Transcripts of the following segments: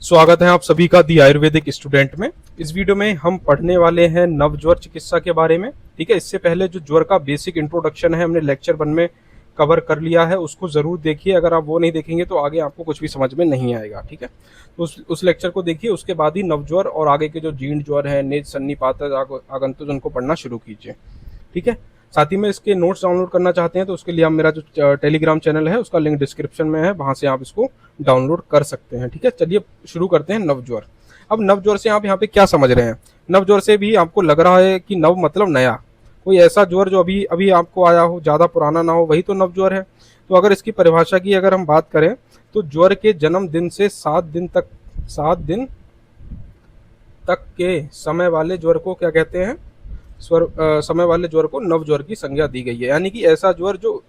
स्वागत है आप सभी का दी आयुर्वेदिक स्टूडेंट में। इस वीडियो में हम पढ़ने वाले हैं नवज्वर चिकित्सा के बारे में। ठीक है, इससे पहले जो ज्वर का बेसिक इंट्रोडक्शन है हमने लेक्चर 1 में कवर कर लिया है, उसको जरूर देखिए। अगर आप वो नहीं देखेंगे तो आगे आपको कुछ भी समझ में नहीं आएगा। ठीक है, तो उस लेक्चर को देखिए, उसके बाद ही नवज्वर और आगे के जो जीर्ण ज्वर है, नेत्र सन्निपात आगंतुक, उनको पढ़ना शुरू कीजिए। ठीक है, साथ ही में इसके नोट्स डाउनलोड करना चाहते हैं तो उसके लिए आप मेरा जो टेलीग्राम चैनल है उसका लिंक डिस्क्रिप्शन में है, वहां से आप इसको डाउनलोड कर सकते हैं। ठीक है, चलिए शुरू करते हैं नवज्वर। अब नवज्वर से आप यहाँ पे क्या समझ रहे हैं? नवज्वर से भी आपको लग रहा है कि नव मतलब नया, कोई ऐसा ज्वर जो अभी अभी आपको आया हो, ज्यादा पुराना ना हो, वही तो नवज्वर है। तो अगर इसकी परिभाषा की अगर हम बात करें तो ज्वर के जन्म दिन से 7 दिन तक के समय वाले ज्वर को क्या कहते हैं? समय वाले ज्वर को नवज्वर की संज्ञा दी गई है। यानी कि ऐसा ज्वर जो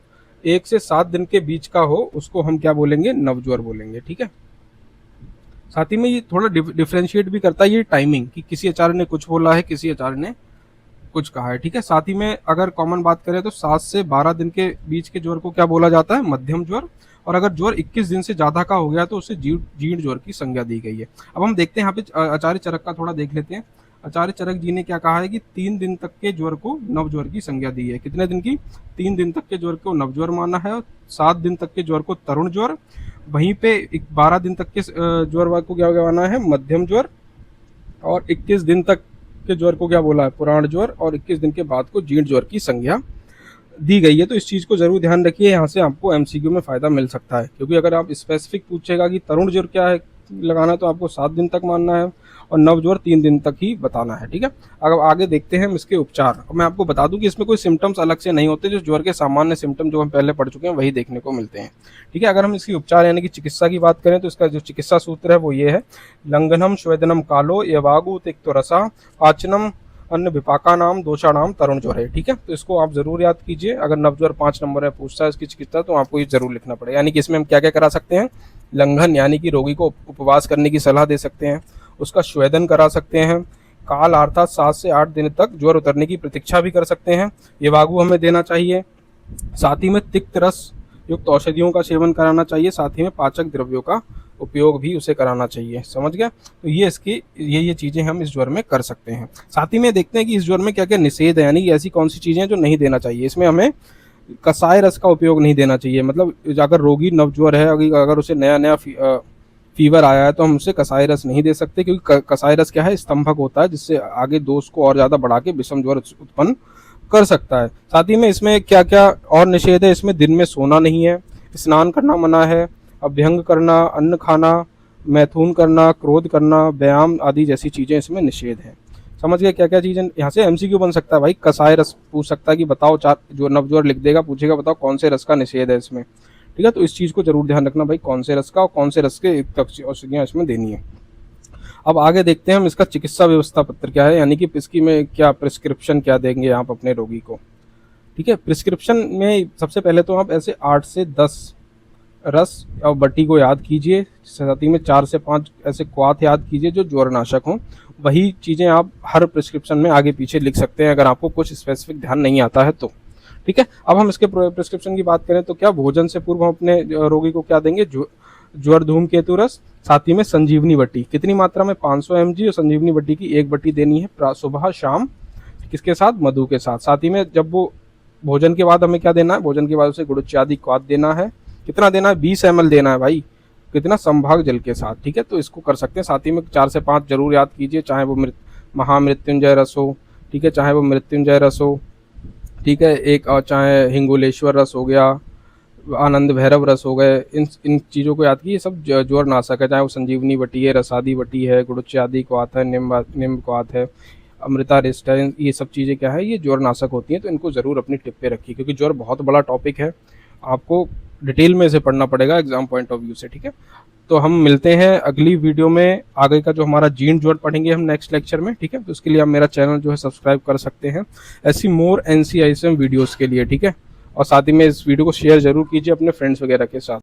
1 से 7 दिन के बीच का हो उसको हम क्या बोलेंगे? नवज्वर बोलेंगे। ठीक है, साथ ही में ये थोड़ा डिफ्रेंशिएट भी करता है ये टाइमिंग, कि किसी आचार्य ने कुछ बोला है, किसी आचार्य ने कुछ कहा है। ठीक है, साथ ही में अगर कॉमन बात करें तो 7 से 12 दिन के बीच के ज्वर को क्या बोला जाता है? मध्यम ज्वर। और अगर ज्वर 21 दिन से ज्यादा का हो गया तो उसे जीर्ण ज्वर की संज्ञा दी गई है। अब हम देखते हैं यहाँ पे आचार्य चरक का थोड़ा देख लेते हैं। आचार्य चरक जी ने क्या कहा है कि 3 दिन तक के ज्वर को नवज्वर की संज्ञा दी है। कितने दिन की? 3 दिन तक के ज्वर को नवज्वर माना है, और 7 दिन तक के ज्वर को तरुण ज्वर, वहीं पे 12 दिन तक के ज्वर को क्या माना है? मध्यम ज्वर, और 21 दिन तक के ज्वर को क्या बोला है? पुराण ज्वर, और 21 दिन के बाद को जीर्ण ज्वर की संज्ञा दी गई है। तो इस चीज को जरूर ध्यान रखिए, यहाँ से आपको एमसीक्यू में फायदा मिल सकता है। क्योंकि अगर आप स्पेसिफिक पूछेगा कि तरुण ज्वर क्या है लगाना, तो आपको 7 दिन तक मानना है, और नवज्वर 3 दिन तक ही बताना है। ठीक है, अगर आगे देखते हैं हम इसके उपचार। मैं आपको बता दूं कि इसमें कोई सिम्टम्स अलग से नहीं होते, जो ज्वर के सामान्य सिम्टम जो हम पहले पढ़ चुके हैं वही देखने को मिलते हैं। ठीक है, अगर हम इसकी उपचार यानी कि चिकित्सा की बात करें तो इसका जो चिकित्सा सूत्र है वो ये है: लंघनम स्वेदनम कालो यवागु तिक्तो रसा पाचनम अन्य विपाका नाम दोषा नाम तरुण ज्वर है। ठीक है, तो इसको आप जरूर याद कीजिए। अगर नवज्वर 5 नंबर में पूछता है इसकी चिकित्सा, तो आपको ये जरूर लिखना पड़ेगा। यानी कि इसमें हम क्या क्या करा सकते हैं? लंघन यानी कि रोगी को उपवास करने की सलाह दे सकते हैं, उसका स्वेदन करा सकते हैं, काल अर्थात 7 से 8 दिन तक ज्वर उतरने की प्रतीक्षा भी कर सकते हैं, ये वागु हमें देना चाहिए। साथ ही में तिक्त रस युक्त औषधियों का सेवन कराना चाहिए, साथ ही में पाचक द्रव्यों का उपयोग भी उसे कराना चाहिए। समझ गया? तो ये इसकी ये चीजें हम इस ज्वर में कर सकते हैं। साथ ही में देखते हैं कि इस ज्वर में क्या क्या निषेध है, यानी कि ऐसी कौन सी चीजें हैं जो नहीं देना चाहिए। इसमें हमें कसाय रस का उपयोग नहीं देना चाहिए। मतलब अगर रोगी नवज्वर है, अगर उसे नया नया फीवर आया है तो हम उसे कसाई रस नहीं दे सकते, क्योंकि कसाई रस क्या है? स्तंभक होता है, जिससे आगे दोष को और ज्यादा बढ़ा के विषम ज्वर उत्पन्न कर सकता है। साथ ही में इसमें क्या क्या और निषेध है? इसमें दिन में सोना नहीं है, स्नान करना मना है, अभ्यंग करना, अन्न खाना, मैथुन करना, क्रोध करना, व्यायाम आदि जैसी चीजें इसमें निषेध है। समझ गए क्या क्या चीजें? यहाँ से एमसीक्यू बन सकता है भाई। कसाय रस पूछ सकता है कि बताओ, चार जो नवज्वर लिख देगा पूछेगा बताओ कौन से रस का निषेध है इसमें। ठीक है, तो इस चीज को जरूर ध्यान रखना भाई, कौन से रस का और कौन से रस के औषधियां इसमें देनी है। अब आगे देखते हैं हम इसका चिकित्सा व्यवस्था पत्र क्या है, यानी कि इसकी में क्या प्रिस्क्रिप्शन क्या देंगे आप अपने रोगी को। ठीक है, प्रिस्क्रिप्शन में सबसे पहले तो आप ऐसे 8 से 10 रस और बट्टी को याद कीजिए, साथ ही में 4 से 5 ऐसे क्वाथ याद कीजिए जो ज्वरनाशक हों। वही चीजें आप हर प्रिस्क्रिप्शन में आगे पीछे लिख सकते हैं अगर आपको कुछ स्पेसिफिक ध्यान नहीं आता है तो। ठीक है, अब हम इसके प्रिस्क्रिप्शन की बात करें तो क्या भोजन से पूर्व हम अपने रोगी को क्या देंगे? ज्वर धूमकेतु रस, साथ ही में संजीवनी बट्टी। कितनी मात्रा में? 500 mg, और संजीवनी बट्टी की 1 बट्टी देनी है सुबह शाम। किसके साथ? मधु के साथ। साथ ही में जब वो भोजन के बाद हमें क्या देना है? भोजन के बाद उसे गुड़ुच्यादि क्वाथ देना है। कितना देना है? 20 ml देना है भाई। कितना? संभाग जल के साथ। ठीक है, तो इसको कर सकते हैं। साथ ही में 4 से 5 जरूर याद कीजिए, चाहे वो महामृत्युंजय रस हो, ठीक है, चाहे वो मृत्युंजय रस हो, ठीक है, एक और चाहे हिंगुलेश्वर रस हो गया, आनंद भैरव रस हो गए, इन चीज़ों को याद कीजिए। सब ज्वर नाशक है, चाहे वो संजीवनी बटी है, रसादी बटी है, गुड़ुच्यादि क्वाथ है, निम्ब क्वाथ है, अमृता रिस्ट है, ये सब चीज़ें क्या है? ये ज्वर नाशक होती हैं। तो इनको जरूर अपनी टिप पे रखिए, क्योंकि ज्वर बहुत बड़ा टॉपिक है, आपको डिटेल में इसे पढ़ना पड़ेगा एग्जाम पॉइंट ऑफ व्यू से। ठीक है, तो हम मिलते हैं अगली वीडियो में। आगे का जो हमारा जीर्ण ज्वर पढ़ेंगे हम नेक्स्ट लेक्चर में। ठीक है, तो उसके लिए आप मेरा चैनल जो है सब्सक्राइब कर सकते हैं ऐसी मोर NCISM वीडियोस के लिए। ठीक है, और साथ ही में इस वीडियो को शेयर जरूर कीजिए अपने फ्रेंड्स वगैरह के साथ।